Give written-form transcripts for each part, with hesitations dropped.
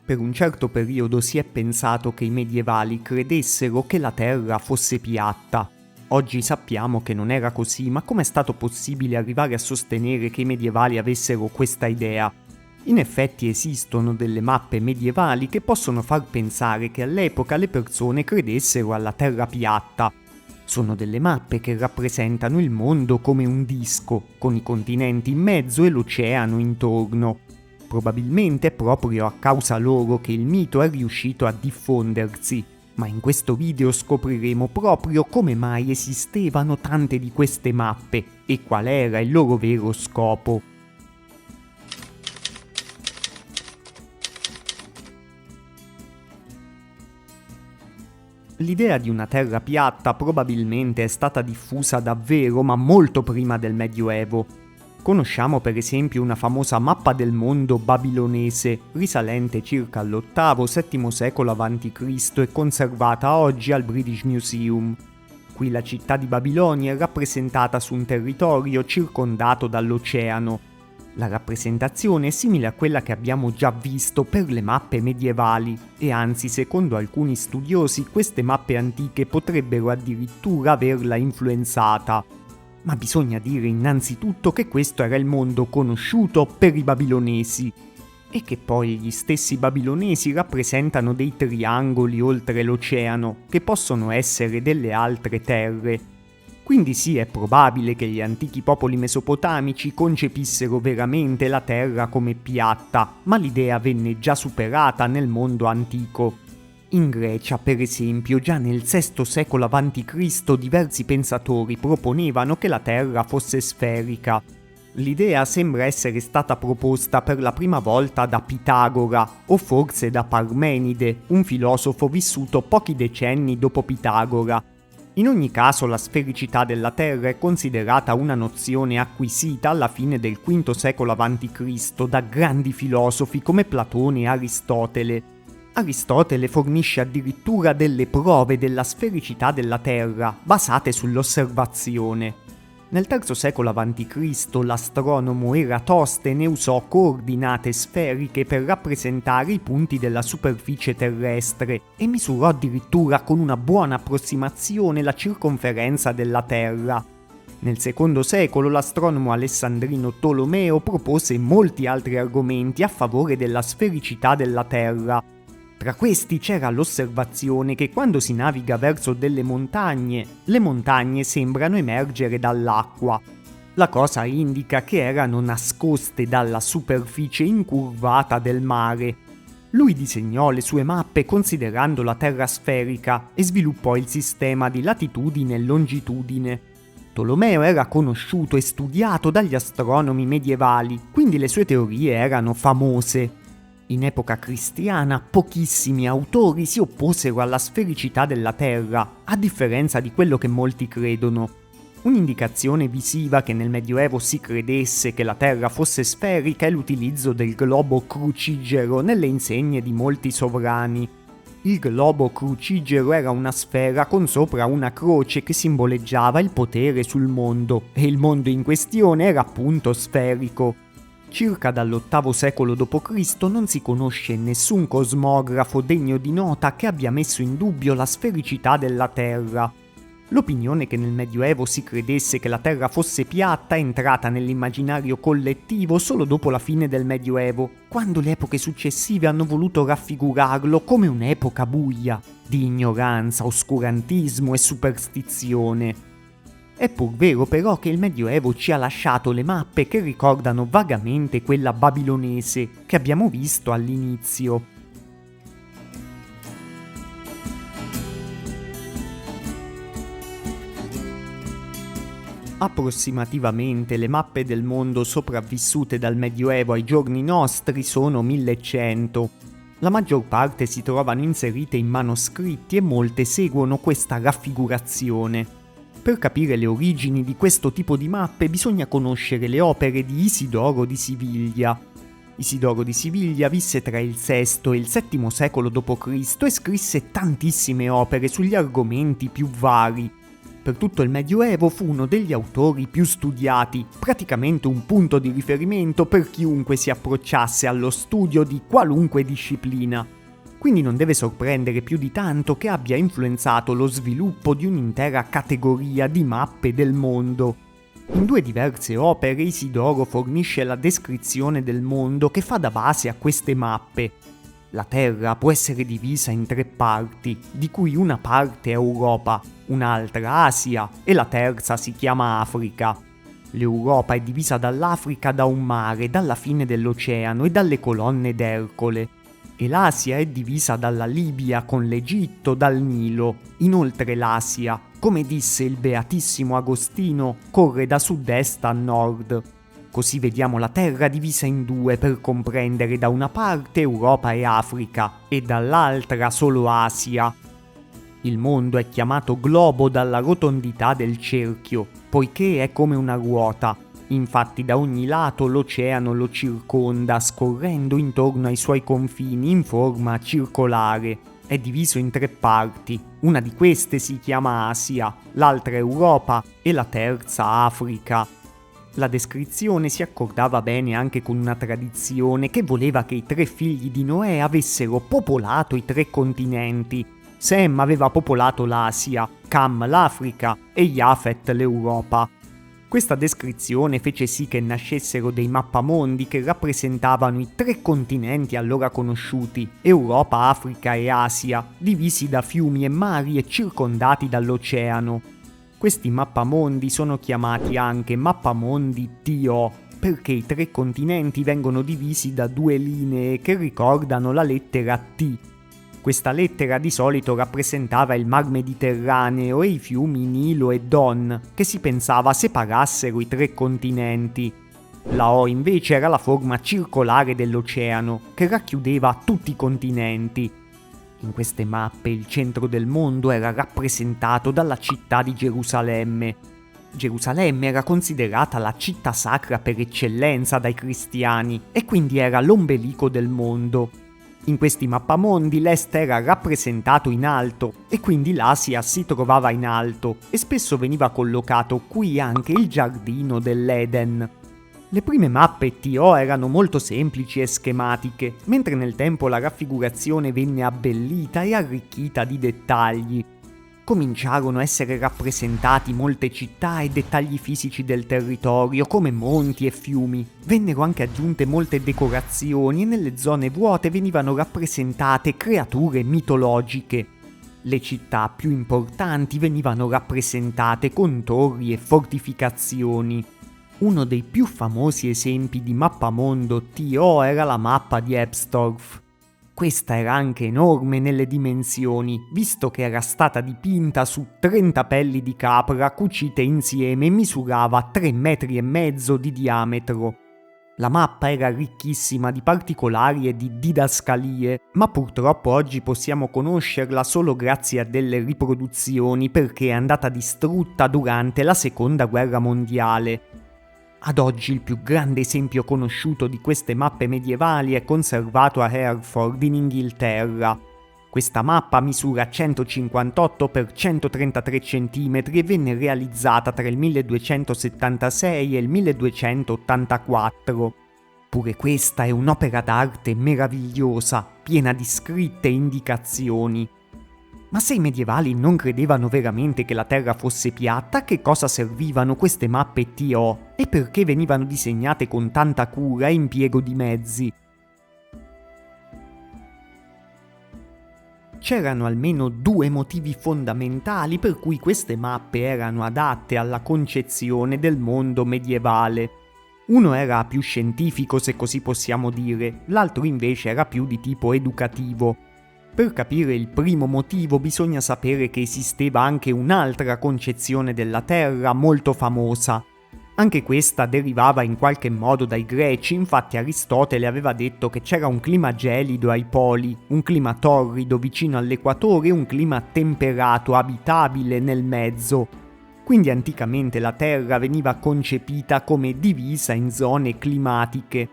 Per un certo periodo si è pensato che i medievali credessero che la Terra fosse piatta. Oggi sappiamo che non era così, ma com'è stato possibile arrivare a sostenere che i medievali avessero questa idea? In effetti esistono delle mappe medievali che possono far pensare che all'epoca le persone credessero alla Terra piatta. Sono delle mappe che rappresentano il mondo come un disco, con i continenti in mezzo e l'oceano intorno. Probabilmente è proprio a causa loro che il mito è riuscito a diffondersi, ma in questo video scopriremo proprio come mai esistevano tante di queste mappe e qual era il loro vero scopo. L'idea di una terra piatta probabilmente è stata diffusa davvero, ma molto prima del Medioevo. Conosciamo per esempio una famosa mappa del mondo babilonese, risalente circa all'VIII-VII secolo a.C. e conservata oggi al British Museum. Qui la città di Babilonia è rappresentata su un territorio circondato dall'oceano. La rappresentazione è simile a quella che abbiamo già visto per le mappe medievali e anzi, secondo alcuni studiosi, queste mappe antiche potrebbero addirittura averla influenzata. Ma bisogna dire innanzitutto che questo era il mondo conosciuto per i babilonesi e che poi gli stessi babilonesi rappresentano dei triangoli oltre l'oceano che possono essere delle altre terre. Quindi sì, è probabile che gli antichi popoli mesopotamici concepissero veramente la terra come piatta, ma l'idea venne già superata nel mondo antico. In Grecia, per esempio, già nel VI secolo a.C. diversi pensatori proponevano che la terra fosse sferica. L'idea sembra essere stata proposta per la prima volta da Pitagora, o forse da Parmenide, un filosofo vissuto pochi decenni dopo Pitagora. In ogni caso la sfericità della Terra è considerata una nozione acquisita alla fine del V secolo a.C. da grandi filosofi come Platone e Aristotele. Aristotele fornisce addirittura delle prove della sfericità della Terra basate sull'osservazione. Nel III secolo a.C. l'astronomo Eratostene usò coordinate sferiche per rappresentare i punti della superficie terrestre e misurò addirittura con una buona approssimazione la circonferenza della Terra. Nel II secolo l'astronomo alessandrino Tolomeo propose molti altri argomenti a favore della sfericità della Terra. Tra questi c'era l'osservazione che quando si naviga verso delle montagne, le montagne sembrano emergere dall'acqua. La cosa indica che erano nascoste dalla superficie incurvata del mare. Lui disegnò le sue mappe considerando la Terra sferica e sviluppò il sistema di latitudine e longitudine. Tolomeo era conosciuto e studiato dagli astronomi medievali, quindi le sue teorie erano famose. In epoca cristiana pochissimi autori si opposero alla sfericità della Terra, a differenza di quello che molti credono. Un'indicazione visiva che nel Medioevo si credesse che la Terra fosse sferica è l'utilizzo del globo crucigero nelle insegne di molti sovrani. Il globo crucigero era una sfera con sopra una croce che simboleggiava il potere sul mondo, e il mondo in questione era appunto sferico. Circa dall'VIII secolo d.C. non si conosce nessun cosmografo degno di nota che abbia messo in dubbio la sfericità della Terra. L'opinione che nel Medioevo si credesse che la Terra fosse piatta è entrata nell'immaginario collettivo solo dopo la fine del Medioevo, quando le epoche successive hanno voluto raffigurarlo come un'epoca buia, di ignoranza, oscurantismo e superstizione. È pur vero però che il Medioevo ci ha lasciato le mappe che ricordano vagamente quella babilonese che abbiamo visto all'inizio. Approssimativamente le mappe del mondo sopravvissute dal Medioevo ai giorni nostri sono 1100. La maggior parte si trovano inserite in manoscritti e molte seguono questa raffigurazione. Per capire le origini di questo tipo di mappe bisogna conoscere le opere di Isidoro di Siviglia. Isidoro di Siviglia visse tra il VI e il VII secolo d.C. e scrisse tantissime opere sugli argomenti più vari. Per tutto il Medioevo fu uno degli autori più studiati, praticamente un punto di riferimento per chiunque si approcciasse allo studio di qualunque disciplina. Quindi non deve sorprendere più di tanto che abbia influenzato lo sviluppo di un'intera categoria di mappe del mondo. In 2 diverse opere Isidoro fornisce la descrizione del mondo che fa da base a queste mappe. La Terra può essere divisa in 3 parti, di cui una parte è Europa, un'altra Asia e la terza si chiama Africa. L'Europa è divisa dall'Africa da un mare, dalla fine dell'oceano e dalle colonne d'Ercole. E l'Asia è divisa dalla Libia con l'Egitto, dal Nilo. Inoltre l'Asia, come disse il beatissimo Agostino, corre da sud-est a nord. Così vediamo la Terra divisa in 2 per comprendere da una parte Europa e Africa e dall'altra solo Asia. Il mondo è chiamato globo dalla rotondità del cerchio, poiché è come una ruota. Infatti da ogni lato l'oceano lo circonda, scorrendo intorno ai suoi confini in forma circolare. È diviso in 3 parti, una di queste si chiama Asia, l'altra Europa e la terza Africa. La descrizione si accordava bene anche con una tradizione che voleva che i 3 figli di Noè avessero popolato i 3 continenti. Sem aveva popolato l'Asia, Cam l'Africa e Jafet l'Europa. Questa descrizione fece sì che nascessero dei mappamondi che rappresentavano i 3 continenti allora conosciuti, Europa, Africa e Asia, divisi da fiumi e mari e circondati dall'oceano. Questi mappamondi sono chiamati anche mappamondi TO, perché i 3 continenti vengono divisi da 2 linee che ricordano la lettera T. Questa lettera di solito rappresentava il mar Mediterraneo e i fiumi Nilo e Don, che si pensava separassero i 3 continenti. La O invece era la forma circolare dell'oceano, che racchiudeva tutti i continenti. In queste mappe il centro del mondo era rappresentato dalla città di Gerusalemme. Gerusalemme era considerata la città sacra per eccellenza dai cristiani e quindi era l'ombelico del mondo. In questi mappamondi l'est era rappresentato in alto e quindi l'Asia si trovava in alto e spesso veniva collocato qui anche il giardino dell'Eden. Le prime mappe TO erano molto semplici e schematiche, mentre nel tempo la raffigurazione venne abbellita e arricchita di dettagli. Cominciarono a essere rappresentati molte città e dettagli fisici del territorio, come monti e fiumi. Vennero anche aggiunte molte decorazioni e nelle zone vuote venivano rappresentate creature mitologiche. Le città più importanti venivano rappresentate con torri e fortificazioni. Uno dei più famosi esempi di mappamondo TO era la mappa di Ebstorf. Questa era anche enorme nelle dimensioni, visto che era stata dipinta su 30 pelli di capra cucite insieme e misurava 3,5 metri di diametro. La mappa era ricchissima di particolari e di didascalie, ma purtroppo oggi possiamo conoscerla solo grazie a delle riproduzioni perché è andata distrutta durante la Seconda Guerra Mondiale. Ad oggi il più grande esempio conosciuto di queste mappe medievali è conservato a Hereford in Inghilterra. Questa mappa misura 158 x 133 cm e venne realizzata tra il 1276 e il 1284. Pure questa è un'opera d'arte meravigliosa, piena di scritte e indicazioni. Ma se i medievali non credevano veramente che la Terra fosse piatta, a che cosa servivano queste mappe TO e perché venivano disegnate con tanta cura e impiego di mezzi? C'erano almeno 2 motivi fondamentali per cui queste mappe erano adatte alla concezione del mondo medievale. Uno era più scientifico, se così possiamo dire, l'altro invece era più di tipo educativo. Per capire il primo motivo bisogna sapere che esisteva anche un'altra concezione della Terra molto famosa. Anche questa derivava in qualche modo dai greci, infatti Aristotele aveva detto che c'era un clima gelido ai poli, un clima torrido vicino all'equatore e un clima temperato, abitabile nel mezzo. Quindi anticamente la Terra veniva concepita come divisa in zone climatiche.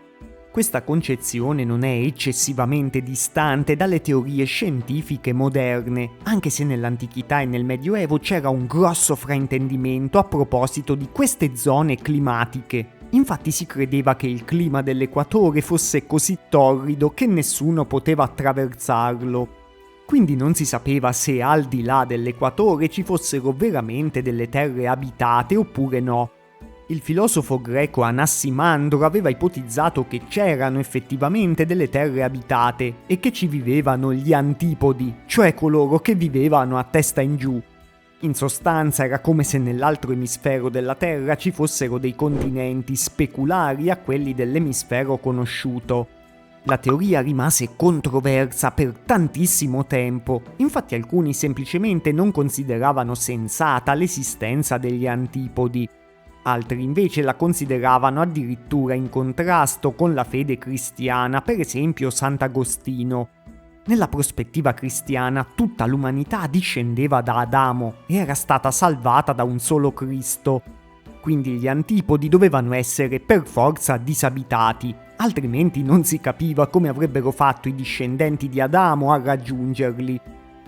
Questa concezione non è eccessivamente distante dalle teorie scientifiche moderne, anche se nell'antichità e nel Medioevo c'era un grosso fraintendimento a proposito di queste zone climatiche. Infatti si credeva che il clima dell'equatore fosse così torrido che nessuno poteva attraversarlo. Quindi non si sapeva se al di là dell'equatore ci fossero veramente delle terre abitate oppure no. Il filosofo greco Anassimandro aveva ipotizzato che c'erano effettivamente delle terre abitate e che ci vivevano gli antipodi, cioè coloro che vivevano a testa in giù. In sostanza era come se nell'altro emisfero della Terra ci fossero dei continenti speculari a quelli dell'emisfero conosciuto. La teoria rimase controversa per tantissimo tempo, infatti alcuni semplicemente non consideravano sensata l'esistenza degli antipodi. Altri invece la consideravano addirittura in contrasto con la fede cristiana, per esempio Sant'Agostino. Nella prospettiva cristiana tutta l'umanità discendeva da Adamo e era stata salvata da un solo Cristo. Quindi gli antipodi dovevano essere per forza disabitati, altrimenti non si capiva come avrebbero fatto i discendenti di Adamo a raggiungerli.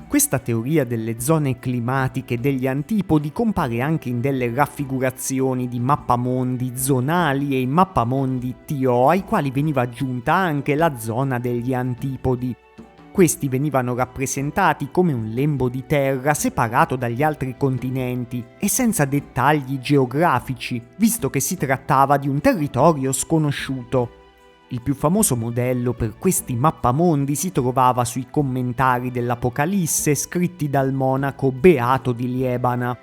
Questa teoria delle zone climatiche degli antipodi compare anche in delle raffigurazioni di mappamondi zonali e in mappamondi TO ai quali veniva aggiunta anche la zona degli antipodi. Questi venivano rappresentati come un lembo di terra separato dagli altri continenti e senza dettagli geografici, visto che si trattava di un territorio sconosciuto. Il più famoso modello per questi mappamondi si trovava sui commentari dell'Apocalisse scritti dal monaco Beato di Liebana.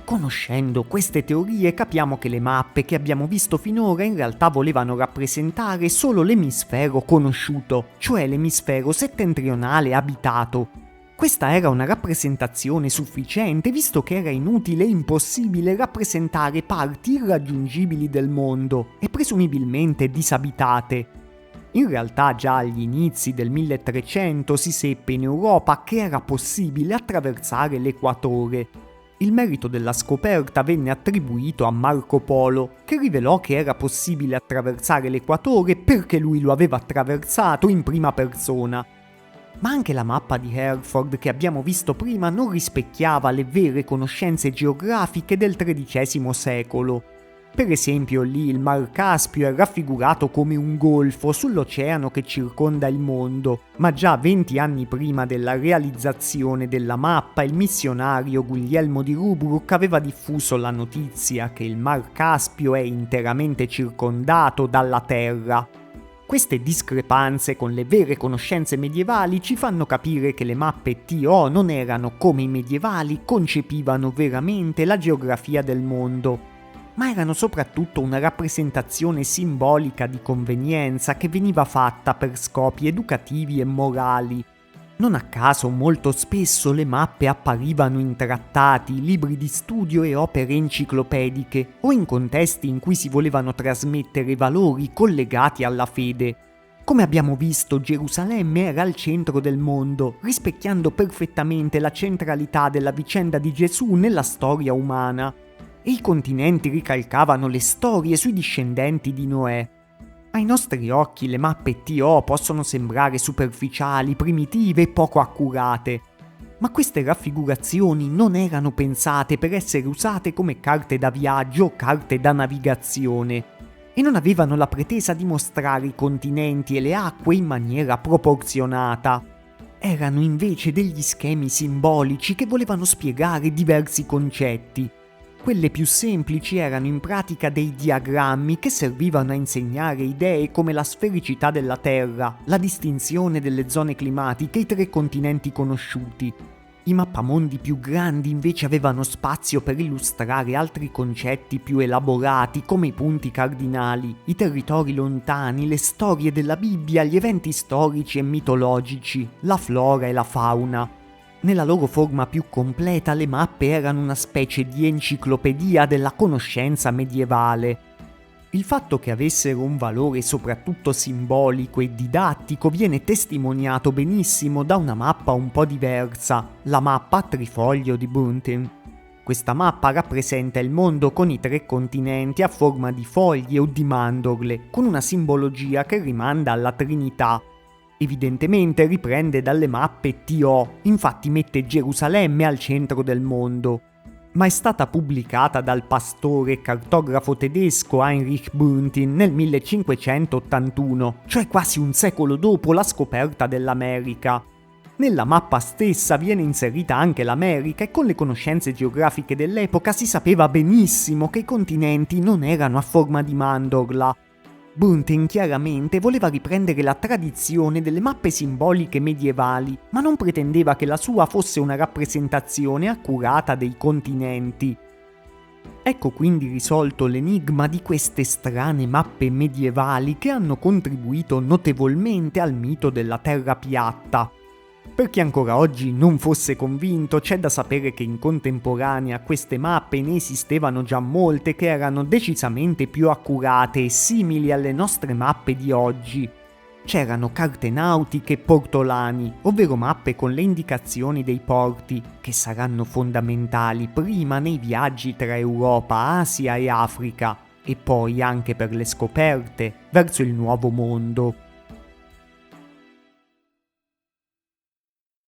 Conoscendo queste teorie capiamo che le mappe che abbiamo visto finora in realtà volevano rappresentare solo l'emisfero conosciuto, cioè l'emisfero settentrionale abitato. Questa era una rappresentazione sufficiente visto che era inutile e impossibile rappresentare parti irraggiungibili del mondo e presumibilmente disabitate. In realtà già agli inizi del 1300 si seppe in Europa che era possibile attraversare l'equatore. Il merito della scoperta venne attribuito a Marco Polo, che rivelò che era possibile attraversare l'equatore perché lui lo aveva attraversato in prima persona. Ma anche la mappa di Hereford che abbiamo visto prima non rispecchiava le vere conoscenze geografiche del XIII secolo. Per esempio lì il Mar Caspio è raffigurato come un golfo sull'oceano che circonda il mondo, ma già 20 anni prima della realizzazione della mappa il missionario Guglielmo di Rubruck aveva diffuso la notizia che il Mar Caspio è interamente circondato dalla terra. Queste discrepanze con le vere conoscenze medievali ci fanno capire che le mappe TO non erano come i medievali concepivano veramente la geografia del mondo, ma erano soprattutto una rappresentazione simbolica di convenienza che veniva fatta per scopi educativi e morali. Non a caso molto spesso le mappe apparivano in trattati, libri di studio e opere enciclopediche o in contesti in cui si volevano trasmettere valori collegati alla fede. Come abbiamo visto, Gerusalemme era al centro del mondo, rispecchiando perfettamente la centralità della vicenda di Gesù nella storia umana. E i continenti ricalcavano le storie sui discendenti di Noè. Ai nostri occhi le mappe TO possono sembrare superficiali, primitive e poco accurate, ma queste raffigurazioni non erano pensate per essere usate come carte da viaggio o carte da navigazione, e non avevano la pretesa di mostrare i continenti e le acque in maniera proporzionata. Erano invece degli schemi simbolici che volevano spiegare diversi concetti. Quelle più semplici erano in pratica dei diagrammi che servivano a insegnare idee come la sfericità della Terra, la distinzione delle zone climatiche e i 3 continenti conosciuti. I mappamondi più grandi invece avevano spazio per illustrare altri concetti più elaborati come i punti cardinali, i territori lontani, le storie della Bibbia, gli eventi storici e mitologici, la flora e la fauna. Nella loro forma più completa le mappe erano una specie di enciclopedia della conoscenza medievale. Il fatto che avessero un valore soprattutto simbolico e didattico viene testimoniato benissimo da una mappa un po' diversa, la mappa a trifoglio di Bruntin. Questa mappa rappresenta il mondo con i 3 continenti a forma di foglie o di mandorle, con una simbologia che rimanda alla Trinità. Evidentemente riprende dalle mappe TO, infatti mette Gerusalemme al centro del mondo. Ma è stata pubblicata dal pastore e cartografo tedesco Heinrich Bruntin nel 1581, cioè quasi un secolo dopo la scoperta dell'America. Nella mappa stessa viene inserita anche l'America e con le conoscenze geografiche dell'epoca si sapeva benissimo che i continenti non erano a forma di mandorla. Bruntin chiaramente voleva riprendere la tradizione delle mappe simboliche medievali, ma non pretendeva che la sua fosse una rappresentazione accurata dei continenti. Ecco quindi risolto l'enigma di queste strane mappe medievali che hanno contribuito notevolmente al mito della Terra piatta. Per chi ancora oggi non fosse convinto, c'è da sapere che in contemporanea a queste mappe ne esistevano già molte che erano decisamente più accurate e simili alle nostre mappe di oggi. C'erano carte nautiche e portolani, ovvero mappe con le indicazioni dei porti, che saranno fondamentali prima nei viaggi tra Europa, Asia e Africa, e poi anche per le scoperte verso il nuovo mondo.